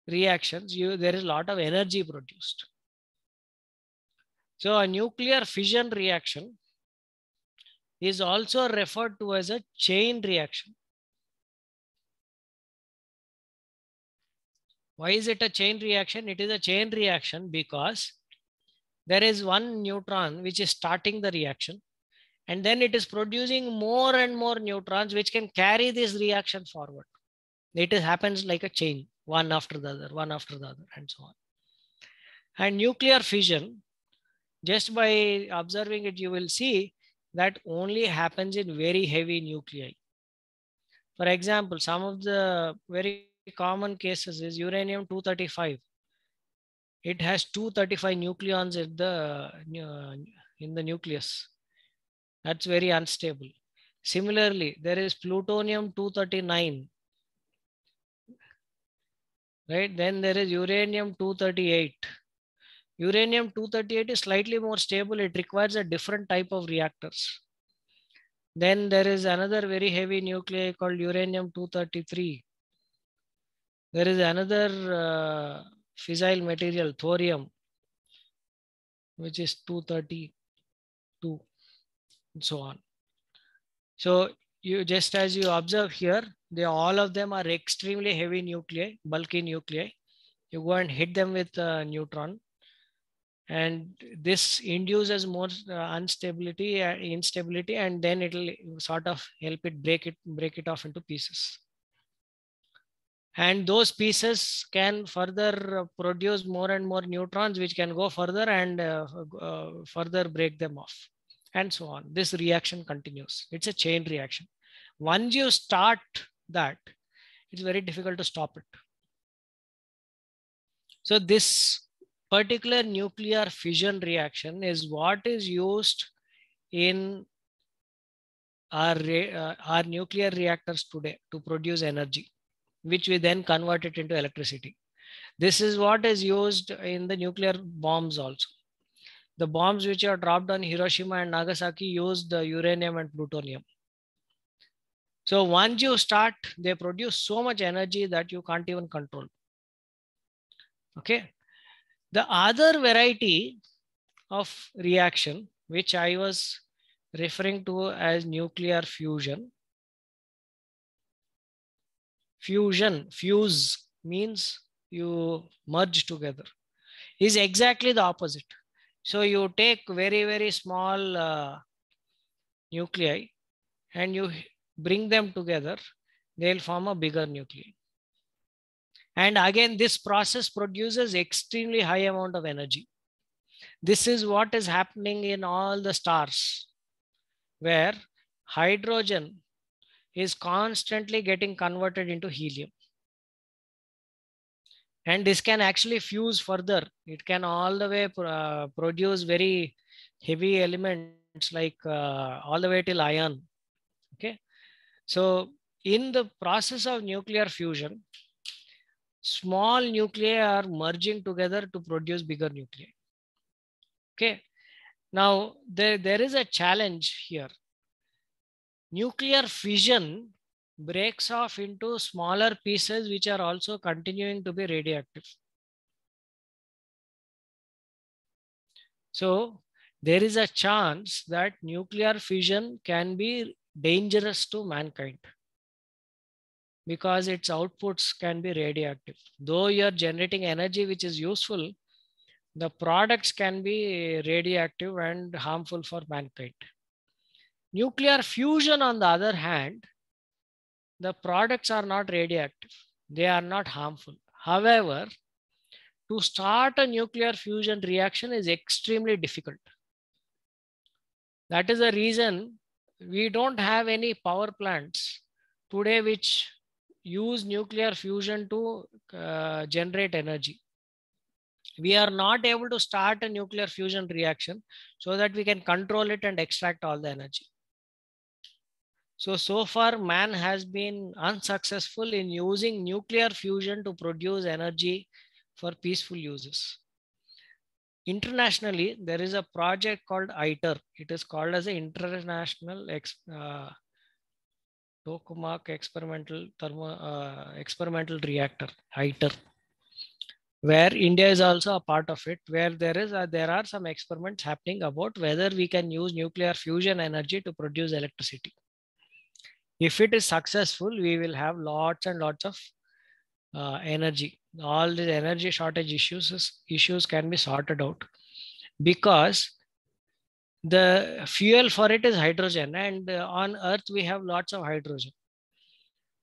reactions, there is a lot of energy produced. So a nuclear fission reaction is also referred to as a chain reaction. Why is it a chain reaction? It is a chain reaction because there is one neutron which is starting the reaction, and then it is producing more and more neutrons which can carry this reaction forward. It happens like a chain, one after the other, one after the other, and so on. And nuclear fission, just by observing it, you will see that only happens in very heavy nuclei. For example, some of the very common cases is uranium-235. It has 235 nucleons in the nucleus. That's very unstable. Similarly, there is plutonium-239. Right? Then there is uranium-238. Uranium-238 is slightly more stable. It requires a different type of reactors. Then there is another very heavy nuclei called uranium-233. There is another fissile material, thorium, which is 232, and so on. So you, just as you observe here, all of them are extremely heavy nuclei, bulky nuclei. You go and hit them with a neutron, and this induces more instability, and then it will sort of help it break it off into pieces. And those pieces can further produce more and more neutrons, which can go further and further break them off, and so on. This reaction continues. It's a chain reaction. Once you start that, it's very difficult to stop it. So this particular nuclear fission reaction is what is used in our nuclear reactors today to produce energy, which we then convert it into electricity. This is what is used in the nuclear bombs also. The bombs which are dropped on Hiroshima and Nagasaki use the uranium and plutonium. So once you start, they produce so much energy that you can't even control. Okay. The other variety of reaction, which I was referring to as nuclear fusion. Fuse means you merge together, is exactly the opposite. So you take very, very small nuclei and you bring them together, they'll form a bigger nuclei. And again, this process produces extremely high amount of energy. This is what is happening in all the stars, where hydrogen is constantly getting converted into helium. And this can actually fuse further. It can all the way produce very heavy elements like all the way till iron. Okay. So in the process of nuclear fusion, small nuclei are merging together to produce bigger nuclei. Okay. Now there is a challenge here. Nuclear fission breaks off into smaller pieces which are also continuing to be radioactive. So there is a chance that nuclear fission can be dangerous to mankind because its outputs can be radioactive. Though you are generating energy which is useful, the products can be radioactive and harmful for mankind. Nuclear fusion, on the other hand, the products are not radioactive. They are not harmful. However, to start a nuclear fusion reaction is extremely difficult. That is the reason we don't have any power plants today which use nuclear fusion to generate energy. We are not able to start a nuclear fusion reaction so that we can control it and extract all the energy. So far, man has been unsuccessful in using nuclear fusion to produce energy for peaceful uses. Internationally, there is a project called ITER. It is called as the International Tokamak Experimental Reactor, ITER, where India is also a part of it, where there are some experiments happening about whether we can use nuclear fusion energy to produce electricity. If it is successful, we will have lots and lots of energy. All the energy shortage issues can be sorted out because the fuel for it is hydrogen, and on Earth we have lots of hydrogen.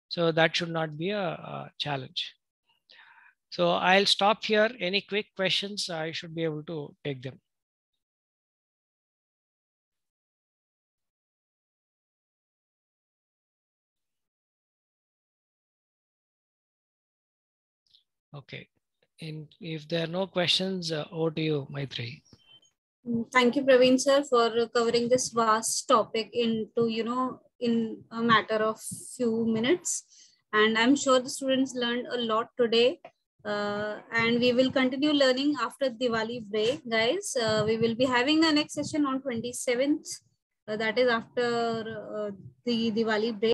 So that should not be a challenge. So I'll stop here. Any quick questions? I should be able to take them. Okay. If there are no questions, over to you, Maitreyi. Thank you, Praveen sir, for covering this vast topic into, in a matter of few minutes. And I'm sure the students learned a lot today. And we will continue learning after Diwali break, guys. We will be having the next session on 27th. That is after the Diwali break.